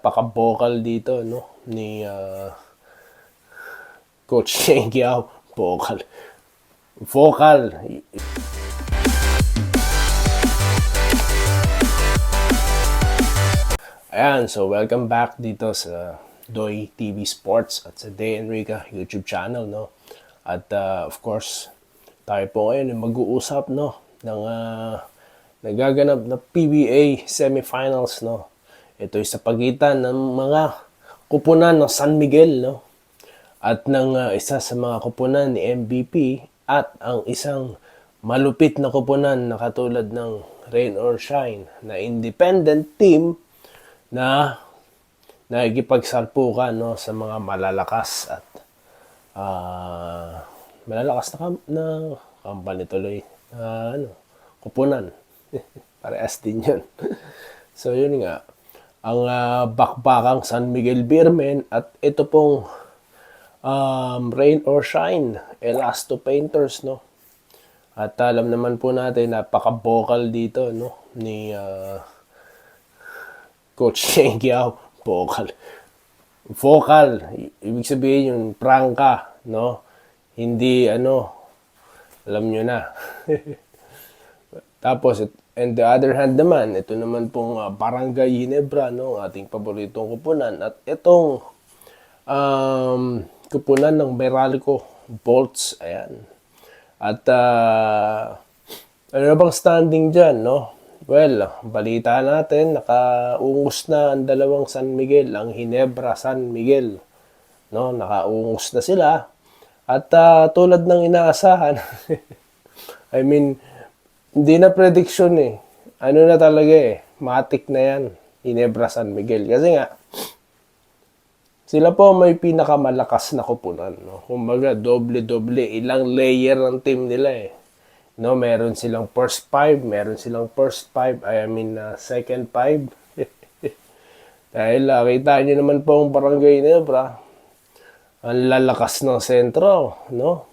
Paka-vocal dito, no? Ni Coach Shane Giao. Vocal. Vocal. Ayan, so welcome back dito sa Doy TV Sports at sa Day Enrica YouTube channel, no? At of course, tayo po ngayon ay mag-uusap, no? Ng nagaganap na PBA semifinals, no? Ito ay sa pagitan ng mga kupunan ng San Miguel, no? At ng isa sa mga kupunan ni MVP at ang isang malupit na kupunan na katulad ng Rain or Shine na independent team na nakikipagsalpukan, no, sa mga malalakas at malalakas na company tuloy, kupunan. Parehas din yun. So yun nga, ang bakbakang San Miguel Beermen at ito pong Rain or Shine, Elasto Painters, no? At alam naman po natin, napaka-vocal dito, no? Ni Coach Shane Giao. Vocal. Vocal. Ibig sabihin yung prangka, no? Hindi, alam nyo na. Tapos, and the other hand naman, ito naman pong Barangay Ginebra, no? Ating paboritong kupunan. At itong kupunan ng Meralco Bolts. Ayan. At ano na bang standing dyan, no? Well, balita natin, nakaungos na ang dalawang San Miguel, ang Ginebra San Miguel. No? Nakaungos na sila. At tulad ng inaasahan, I mean, hindi na prediction eh. Ano na talaga eh, matik na yan, Ginebra San Miguel. Kasi nga, sila po may pinakamalakas na kupunan. No? Kumbaga, doble-doble, ilang layer ng team nila eh. No, meron silang first five, second five. Dahil kita nyo naman po ang Barangay Ginebra, ang lalakas ng sentro, no?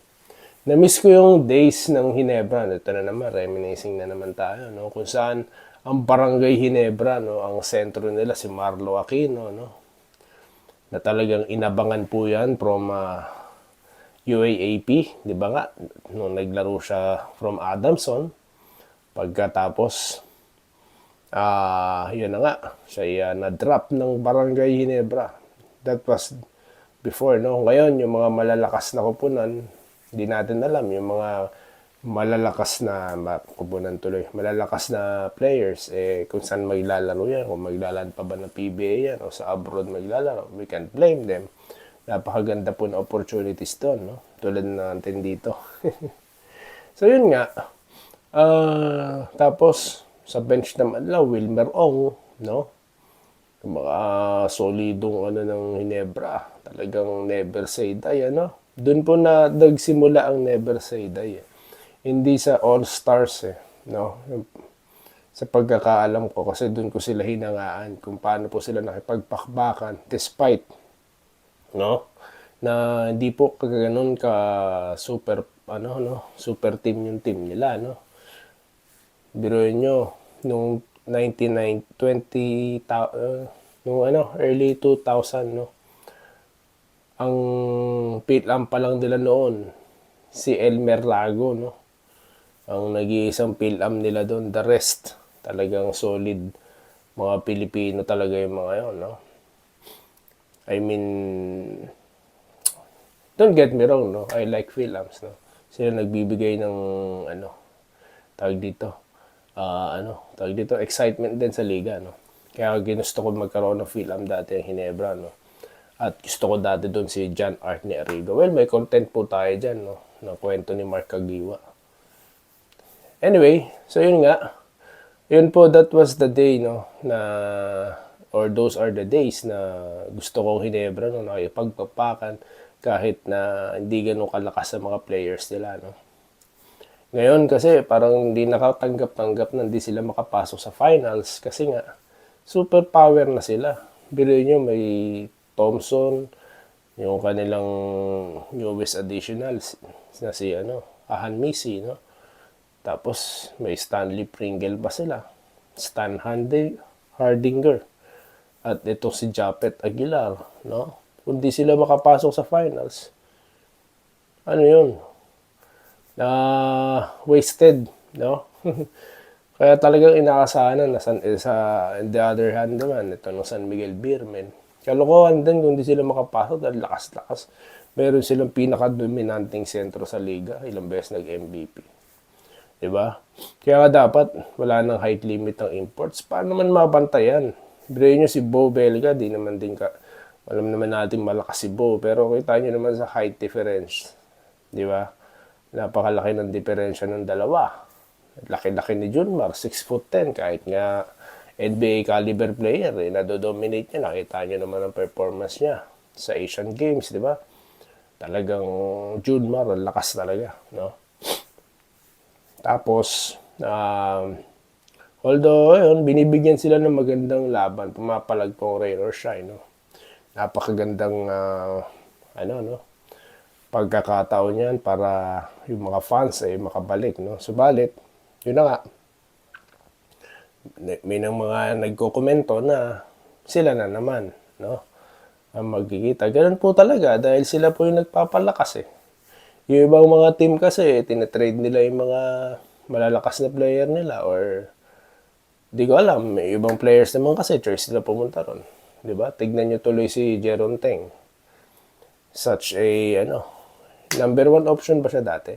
Na-miss ko yung days ng Ginebra. Ito na naman, reminiscing na naman tayo, no? Kung saan ang Barangay Ginebra, no, ang sentro nila si Marlo Aquino, no? Na talagang inabangan po yan from UAAP, di ba nga, nung naglaro siya from Adamson, pagkatapos, yun na nga, siya na-drop ng Barangay Ginebra. That was before, no? Ngayon, yung mga malalakas na kupunan, hindi natin alam, yung mga malalakas na kupunan tuloy, malalakas na players, kung saan maglalaro yan, kung maglalaro pa ba ng PBA yan, o sa abroad maglalaro, we can't blame them. Napakaganda po na opportunities doon, no? Tulad natin dito. So, yun nga. Tapos, sa bench naman lang, Wilmer Ong, no? Mga solidong ng Ginebra. Talagang never say die, ano? Doon po na nagsimula ang never say die. Hindi sa All-Stars, no? Sa pagkakaalam ko, kasi doon ko sila hinangaan kung paano po sila nakipagpakbakan despite, no, na hindi po kaganoon ka super super team yung team nila, no. Biruin nyo nung 1920 early 2000, no, ang PILAM pa lang nila noon si Elmer Lago, no, ang nag-iisang PILAM nila doon. The rest talagang solid mga Pilipino talaga yung mga yon, no. I mean, don't get me wrong, no? I like PILAMs, no? Sila nagbibigay ng, tawag dito, excitement din sa liga, no? Kaya ginusto ko magkaroon ng PILAM dati ang Ginebra, no? At gusto ko dati doon si John Art ni Arrigo. Well, may content po tayo dyan, no? Na kwento ni Mark Cagiwa. Anyway, so yun nga. Yun po, that was the day, no? Or those are the days na gusto kong Ginebra, no, nakipagpapakan kahit na hindi ganun kalakas sa mga players nila, no. Ngayon kasi parang hindi nakatanggap-tanggap na hindi sila makapasok sa finals kasi nga super power na sila. Biloy nyo, may Thompson, yung kanilang newest additionals na si Ahan Misi, no. Tapos may Stanley Pringle pa sila, Stan Hardinger. at ito si Japet Aguilar, no? Kung di sila makapasok sa finals, ano yun? Wasted, no? Kaya talagang inaasahan na sa on the other hand naman, ito ng San Miguel Beermen. Kalokohan din kung di sila makapasok dahil lakas-lakas. Meron silang pinaka-dominanting sentro sa liga, ilang beses nag-MVP. Diba? Kaya nga dapat wala nang height limit ng imports. Paano naman mabantayan? Brain nyo si Bo Belga, di naman din ka, alam naman natin malakas si Bo, pero kita nyo naman sa height difference. Diba? Napakalaki ng diferensya ng dalawa. Laki-laki ni Junmar, 6'10", kahit nga NBA caliber player, nadodominate niya. Nakita nyo naman ang performance niya sa Asian Games, di ba? Talagang Junmar, ang lakas talaga, no? Tapos, although, ayun, binibigyan sila ng magandang laban, pumapalag pong rain or shine, no? Napakagandang, pagkakataon yan para yung mga fans ay makabalik, no? Subalit, yun na nga, may nang mga nagkokomento na sila na naman, no? Ang magkikita. Ganun po talaga dahil sila po yung nagpapalakas eh. Yung ibang mga team kasi, tinatrade nila yung mga malalakas na player nila or di ko alam, may ibang players naman kasi choice sila pumunta ron. Di ba? Tignan nyo tuloy si Jeron Teng. Such a, number 1 option ba siya dati?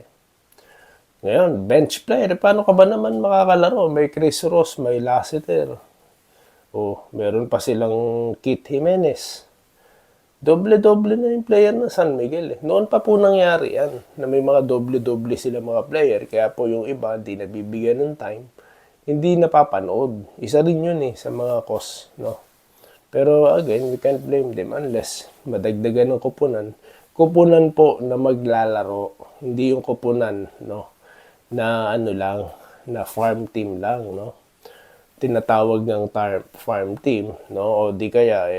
Ngayon, bench player. Paano ka ba naman makakalaro? May Chris Ross, may Lassiter. Meron pa silang Kit Jimenez. Doble-doble na yung player ng San Miguel. Noon pa po nangyari yan, na may mga doble-doble sila mga player. Kaya po yung iba, hindi nabibigyan ng time. Hindi napapanood. Isa rin yun sa mga cause, no? Pero again, we can't blame them unless madagdagan ng kupunan. Kupunan po na maglalaro. Hindi yung kupunan, no? Na na farm team lang, no? Tinatawag ng farm team, no? O di kaya,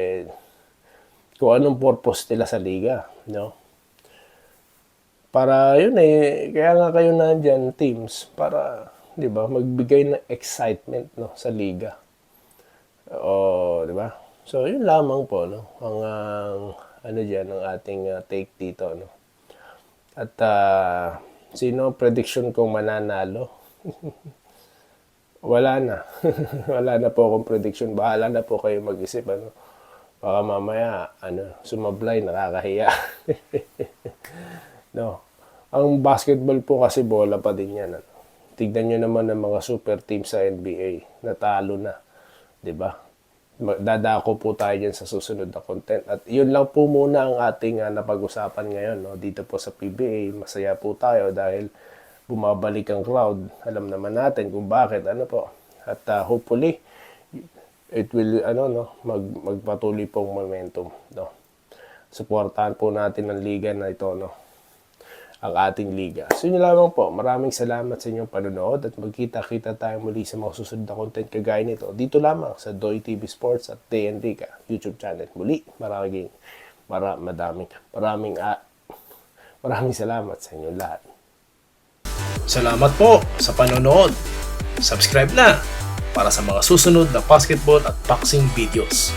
kung anong purpose nila sa liga, no? Para yun kaya nga kayo nandyan, teams, para, di ba, magbigay ng excitement, no, sa liga. O, di ba? So, yun lamang po, no? Ang ating take dito, no? At, sino prediction kong mananalo? Wala na. Wala na po akong prediction. Bahala na po kayo mag-isip, Baka mamaya, sumablay, nakakahiya. No. Ang basketball po kasi bola pa din yan. Tignan nyo naman ng mga super team sa NBA. Natalo na. Diba? Dadako po tayo dyan sa susunod na content. At yun lang po muna ang ating napag-usapan ngayon. No? Dito po sa PBA, masaya po tayo dahil bumabalik ang crowd. Alam naman natin kung bakit. At hopefully, it will magpatuloy pong momentum, no. Suportahan po natin ang liga na ito, no. Ang ating liga. So yun lamang po. Maraming salamat sa inyong panonood at magkita-kita tayo muli sa mga susunod na content kagaya nito. Dito lamang sa Doy TV Sports at Tay Enrica YouTube channel. Muli, maraming salamat sa inyong lahat. Salamat po sa panonood. Subscribe na para sa mga susunod na basketball at boxing videos.